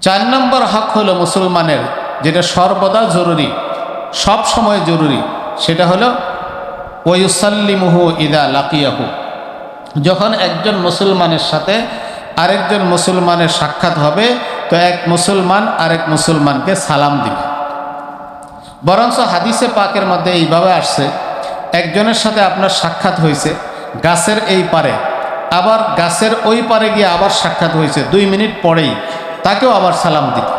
4 নম্বর হক হলো মুসলমানের, যেটা সর্বদা জরুরি, সব সময় জরুরি, সেটা হলো ওয়ুসাল্লিমুহু ইদা লাকিয়াহু। যখন একজন মুসলমানের সাথে আরেকজন মুসলমানের সাক্ষাৎ হবে, তো এক মুসলমান আরেক মুসলমানকে সালাম দিবে। বরঞ্চ হাদিসে পাকের মধ্যে এইভাবে আসছে, একজনের সাথে আপনার সাক্ষাৎ হয়েছে গাছের এই পারে, আবার গাছের ওই পারে গিয়ে আবার সাক্ষাৎ হয়েছে 2 মিনিট পরেই, তাকেও আবার সালাম দিবে।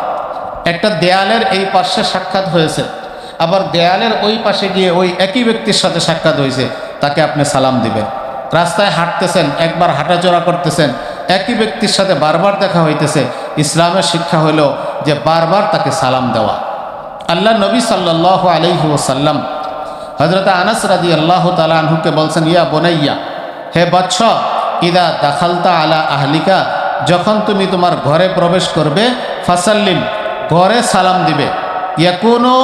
একটা দেয়ালের এই পাশে সাক্ষাৎ হয়েছে, আবার দেয়ালের ওই পাশে গিয়ে ওই একই ব্যক্তির সাথে সাক্ষাৎ হয়েছে, তাকে আপনি সালাম দিবেন। রাস্তায় হাঁটতেছেন, একবার হাঁটাচলা করতেছেন, একই ব্যক্তির সাথে বারবার দেখা হইতেছে, ইসলামের শিক্ষা হলো যে বারবার তাকে সালাম দেওয়া। আল্লাহ নবী সাল্লাল্লাহু আলাইহি ওয়াসাল্লাম হযরত আনাস রাদিয়াল্লাহু তাআলা আনহুকে বলছেন, ইয়া বুনাইয়া, হে বৎস, ইদা দাখালতা আলা আহলিকা, যখন তুমি তোমার ঘরে প্রবেশ করবে, ফাসাল্লিম, ঘরে সালাম দিবে, ইয়াকুনু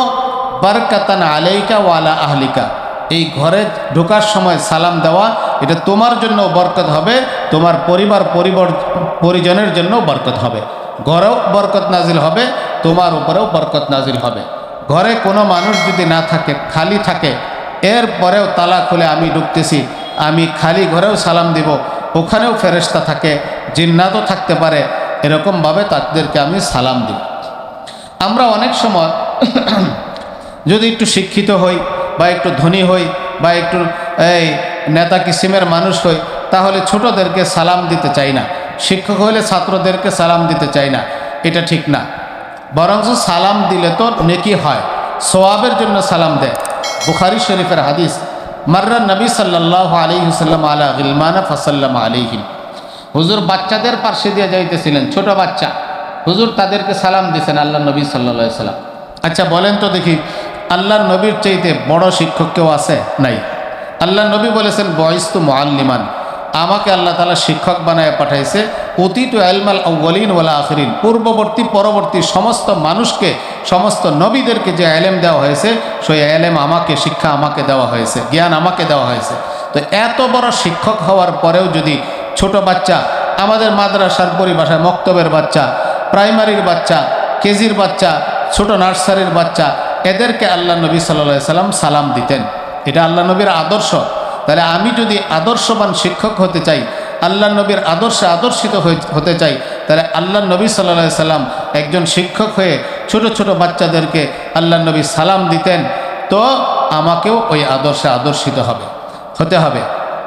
বারকাতান আলাইকা ওয়া আলা আহলিকা, এই ঘরে ঢোকার সময় সালাম দেওয়া, এটা তোমার জন্য বরকত হবে, তোমার পরিজনের জন্য বরকত হবে, ঘরেও বরকত নাজিল হবে, তোমার উপরেও বরকত নাজিল হবে। ঘরে কোনো মানুষ যদি না থাকে, খালি থাকে, এরপরেও তালা খুলে আমি ঢুকতেছি, আমি খালি ঘরেও সালাম দিব, ওখানেও ফেরেশতা থাকে, জিন্নাতও থাকতে পারে, এরকমভাবে তাদেরকে আমি সালাম দিব। আমরা অনেক সময় যদি একটু শিক্ষিত হই বা একটু ধনী হই বা একটু এই নেতা কিসিমের মানুষ হই, তাহলে ছোটদেরকে সালাম দিতে চাই না, শিক্ষক হলে ছাত্রদেরকে সালাম দিতে চাই না, এটা ঠিক না। বরঞ্চ সালাম দিলে তো নেকি হয়, সওয়াবের জন্য সালাম দেয়। বুখারী শরীফের হাদিস, মাররা নবী সাল্লাল্লাহু আলাইহি ওয়াসাল্লাম আলা গিলমানা ফাসাল্লামা আলাইহিম, হুজুর বাচ্চাদের পাশে দিয়ে যাইতেছিলেন, ছোট বাচ্চা, হুজুর তাদেরকে সালাম দিয়েছেন আল্লাহ নবী সাল্লাল্লাহু আলাইহি ওয়াসাল্লাম। আচ্ছা বলেন তো দেখি, আল্লাহর নবীর চাইতে বড় শিক্ষক কেউ আছে? নাই। আল্লাহ নবী বলেছেন, বয়স্তু মুআল্লিমান, আমাকে আল্লাহ তাআলা শিক্ষক বানায় পাঠাইছে, উতিতু ইলমাল আউয়ালিন ওয়াল আখিরিন, পূর্ববর্তী পরবর্তী সমস্ত মানুষকে, সমস্ত নবীদেরকে যে ইলম দেওয়া হয়েছে, সেই ইলম আমাকে, শিক্ষা আমাকে দেওয়া হয়েছে, জ্ঞান আমাকে দেওয়া হয়েছে। তো এত বড় শিক্ষক হওয়ার পরেও যদি ছোট বাচ্চা, আমাদের মাদ্রাসার পরিভাষায় মক্তবের বাচ্চা, প্রাইমারির বাচ্চা, কেজির বাচ্চা, ছোট নার্সারির বাচ্চা, এদেরকে আল্লাহ নবী সাল্লাল্লাহু আলাইহি সাল্লাম সালাম দিতেন। এটা আল্লাহ নবীর আদর্শ। তাহলে আমি যদি আদর্শবান শিক্ষক হতে চাই, আল্লাহ নবীর আদর্শে আদর্শিত হতে চাই, তাহলে আল্লাহ নবী সাল্লাল্লাহু আলাইহি সাল্লাম একজন শিক্ষক হয়ে ছোট ছোট বাচ্চাদেরকে আল্লাহ নবী সালাম দিতেন, তো আমাকেও ওই আদর্শে আদর্শিত হতে হবে।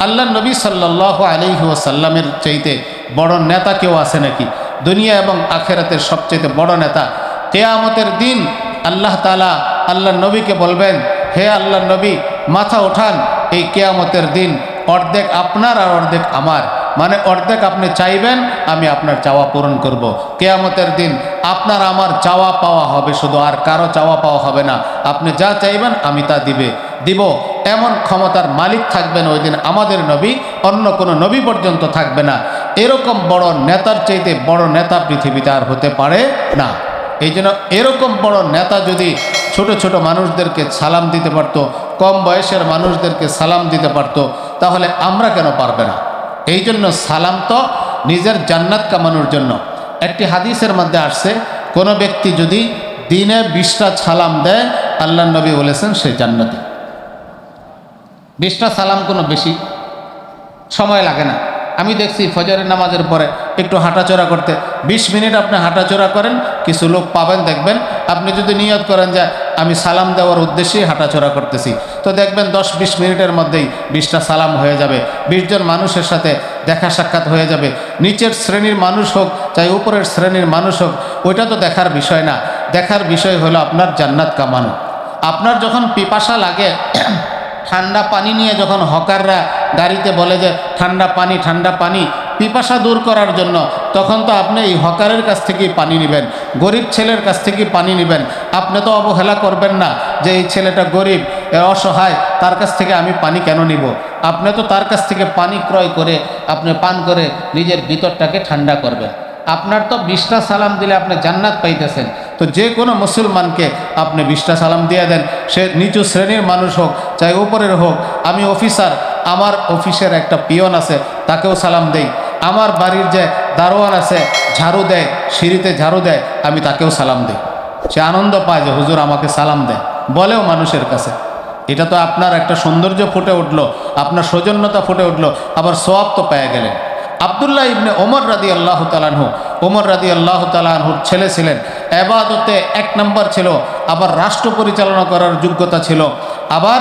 আল্লাহ নবী সাল্লাল্লাহু আলাইহি ওয়াসাল্লামের চাইতে বড় নেতা কেউ আছে নাকি? দুনিয়া এবং আখেরাতের সবচেয়ে বড় নেতা। কিয়ামতের দিন আল্লাহ তাআলা আল্লাহ নবীকে বলবেন, হে আল্লাহ নবী, মাথা ওঠান, এই কিয়ামতের দিন অর্ধেক আপনার আর অর্ধেক আমার, মানে অর্ধেক আপনি চাইবেন, আমি আপনার চাওয়া পূরণ করব। কিয়ামতের দিন আপনার আমার চাওয়া পাওয়া হবে শুধু, আর কারো চাওয়া পাওয়া হবে না। আপনি যা চাইবেন আমি তা দিব, এমন ক্ষমতার মালিক থাকবেন ওই দিন আমাদের নবী, অন্য কোনো নবী পর্যন্ত থাকবে না। এরকম বড় নেতার চাইতে বড় নেতা পৃথিবীতে আর হতে পারে না। এই জন্য এরকম বড় নেতা যদি ছোট ছোট মানুষদেরকে সালাম দিতে পারত, কম বয়সের মানুষদেরকে সালাম দিতে পারত, তাহলে আমরা কেন পারবে না? এই জন্য সালাম তো নিজের জান্নাত কামানোর জন্য। একটি হাদিসের মধ্যে আসছে, কোনো ব্যক্তি যদি দিনে 20টা সালাম দেয়, আল্লাহ নবী বলেছেন সে জান্নাতি। 20টা সালাম কোনো বেশি সময় লাগে না। আমি দেখছি ফজরের নামাজের পরে একটু হাঁটাচলা করতে, 20 মিনিট আপনি হাঁটাচলা করেন, কিছু লোক পাবেন দেখবেন, আপনি যদি নিয়ত করেন যে আমি সালাম দেওয়ার উদ্দেশ্যেই হাঁটাচলা করতেছি, তো দেখবেন 10-20 মিনিটের মধ্যেই 20টা সালাম হয়ে যাবে, 20 জন মানুষের সাথে দেখা সাক্ষাৎ হয়ে যাবে। নিচের শ্রেণীর মানুষ হোক চাই উপরের শ্রেণীর মানুষ হোক, ওইটা তো দেখার বিষয় না। দেখার বিষয় হলো আপনার জান্নাত কামানো। আপনার যখন পিপাসা লাগে, ঠান্ডা পানি নিয়ে যখন হকাররা গাড়িতে বলে যে ঠান্ডা পানি, পিপাসা দূর করার জন্য, তখন তো আপনি এই হকারের কাছ থেকেই পানি নেবেন, গরিব ছেলের কাছ থেকেই পানি নেবেন। আপনি তো অবহেলা করবেন না যে এই ছেলেটা গরিব, অসহায়, তার কাছ থেকে আমি পানি কেন নিব। আপনি তো তার কাছ থেকে পানি ক্রয় করে আপনি পান করে নিজের ভিতরটাকে ঠান্ডা করবেন। আপনার তো 20টা সালাম দিলে আপনি জান্নাত পাইতেছেন। তো যে কোনো মুসলমানকে আপনি 20টা সালাম দিয়ে দেন, সে নিচু শ্রেণীর মানুষ হোক চাই উপরের হোক। আমি অফিসার, আমার অফিসের একটা পিয়ন আছে, তাকেও সালাম দেই। আমার বাড়ির যে দারোয়ান আছে ঝাড়ু দেয়, সিঁড়িতে ঝাড়ু দেয়, আমি তাকেও সালাম দিই। সে আনন্দ পায় যে হুজুর আমাকে সালাম দেয়, বলেও মানুষের কাছে। এটা তো আপনার একটা সৌন্দর্য ফুটে উঠলো, আপনার সৌজন্যতা ফুটে উঠলো, আবার সওয়াব তো পেয়ে গেলেন। আব্দুল্লাহ ইবনে ওমর রাদিয়াল্লাহু তাআলা আনহু, ওমর রাদিয়াল্লাহু তাআলা আনহুর ছেলে ছিলেন, ইবাদতে এক নম্বর ছিল, আবার রাষ্ট্র পরিচালনা করার যোগ্যতা ছিল, আবার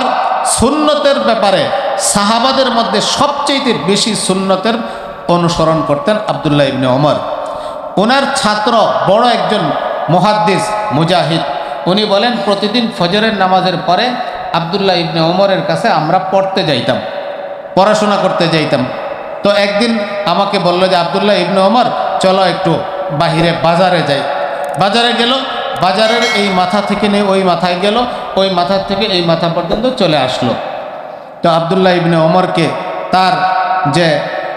সুন্নতের ব্যাপারে সাহাবাদের মধ্যে সবচেয়ে বেশি সুন্নতের অনুসরণ করতেন আব্দুল্লাহ ইবনে ওমর। ওনার ছাত্র বড় একজন মুহাদ্দিস মুজাহিদ, উনি বলেন প্রতিদিন ফজরের নামাজের পরে আব্দুল্লাহ ইবনে ওমরের কাছে আমরা পড়তে যাইতাম, পড়াশোনা করতে যাইতাম। তো একদিন আমাকে বলল যে আব্দুল্লাহ ইবনে ওমর চলো একটু বাহিরে বাজারে যাই। বাজারে গেল, বাজারের এই মাথা থেকে নিয়ে ওই মাথায় গেল, ওই মাথার থেকে এই মাথা পর্যন্ত চলে আসলো। তো আব্দুল্লাহ ইবনে ওমরকে তার যে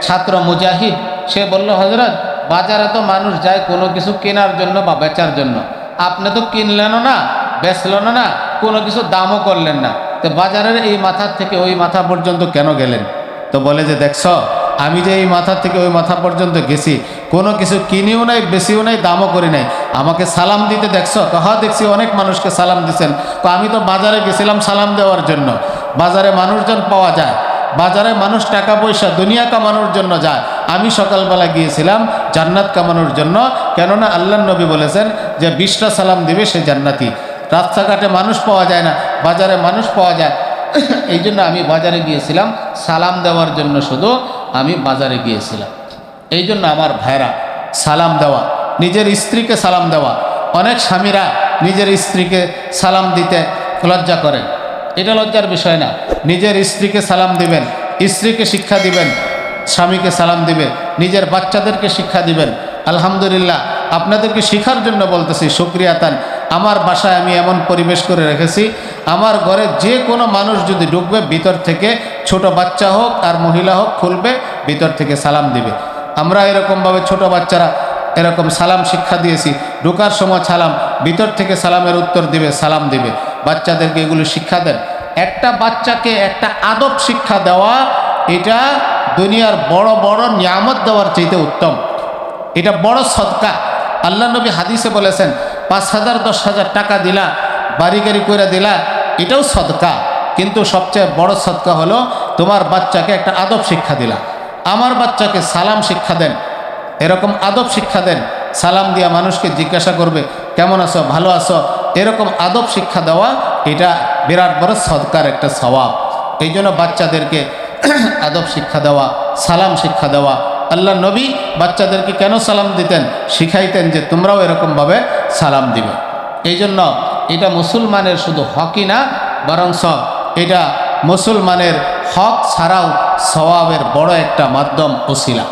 ছাত্র মুজাহিদ সে বলল, হযরত বাজারে তো মানুষ যায় কোনো কিছু কেনার জন্য বা বেচার জন্য, আপনি তো কিনলেনও না, বেচলেনও না, কোনো কিছু দামও করলেন না, তো বাজারের এই মাথার থেকে ওই মাথা পর্যন্ত কেন গেলেন? তো বলে যে দেখছ, আমি যে এই মাথা থেকে ওই মাথা পর্যন্ত গেছি, কোনো কিছু কিনিও নাই, বেশিও নাই, দামও করি নাই, আমাকে সালাম দিতে দেখছ? হ্যাঁ দেখছি, অনেক মানুষকে সালাম দিচ্ছেন। আমি তো বাজারে গেছিলাম সালাম দেওয়ার জন্য। বাজারে মানুষজন পাওয়া যায়, বাজারে মানুষ টাকা পয়সা দুনিয়া কামানোর জন্য যায়, আমি সকালবেলা গিয়েছিলাম জান্নাত কামানোর জন্য। কেননা আল্লাহর নবী বলেছেন যে 20টা সালাম দিবে সে জান্নাতি। রাস্তাঘাটে মানুষ পাওয়া যায় না, বাজারে মানুষ পাওয়া যায়, এই জন্য আমি বাজারে গিয়েছিলাম সালাম দেওয়ার জন্য, শুধু আমি বাজারে গিয়েছিলাম। এই জন্য আমার ভাইরা, সালাম দেওয়া, নিজের স্ত্রীকে সালাম দেওয়া, অনেক স্বামীরা নিজের স্ত্রীকে সালাম দিতে লজ্জা করেন, এটা লজ্জার বিষয় না। নিজের স্ত্রীকে সালাম দিবেন, স্ত্রীকে শিক্ষা দিবেন, স্বামীকে সালাম দিবে, নিজের বাচ্চাদেরকে শিক্ষা দিবেন। আলহামদুলিল্লাহ, আপনাদেরকে শিখার জন্য বলতেছি, শুকরিয়া তান। আমার বাসায় আমি এমন পরিবেশ করে রেখেছি, আমার ঘরে যে কোনো মানুষ যদি ঢুকবে, ভিতর থেকে ছোট বাচ্চা হোক আর মহিলা হোক, খুলবে, ভিতর থেকে সালাম দিবে। আমরা এরকমভাবে ছোট বাচ্চারা এরকম সালাম শিক্ষা দিয়েছি, ঢোকার সময় সালাম, ভিতর থেকে সালামের উত্তর দিবে, সালাম দিবে। বাচ্চাদেরকে এগুলো শিক্ষা দেন। একটা বাচ্চাকে একটা আদব শিক্ষা দেওয়া, এটা দুনিয়ার বড় বড় নিয়ামত দেওয়ার চাইতে উত্তম, এটা বড় সদকা। আল্লাহ নবী হাদিসে বলেছেন 5,000 10,000 টাকা দিলা, বাড়ি গাড়ি করে দিলা, এটাও সদকা, কিন্তু সবচেয়ে বড় সদকা হলো তোমার বাচ্চাকে একটা আদব শিক্ষা দিলা। আমার বাচ্চাকে সালাম শিক্ষা দেন, এরকম আদব শিক্ষা দেন। সালাম দিয়া মানুষকে জিজ্ঞাসা করবে কেমন আছো, ভালো আছো, এরকম আদব শিক্ষা দেওয়া, এটা বিরাট বড় সদকার একটা সওয়াব। এই জন্য বাচ্চাদেরকে আদব শিক্ষা দেওয়া, সালাম শিক্ষা দেওয়া। আল্লাহ নবী বাচ্চাদেরকে কেন সালাম দিতেন? শিখাইতেন যে তোমরাও এরকমভাবে সালাম দিবে। এই জন্য এটা মুসলমানের শুধু হকই না, বরঞ্চ এটা মুসলমানের হক ছাড়াও সওয়াবের বড় একটা মাধ্যম, ওসিলা।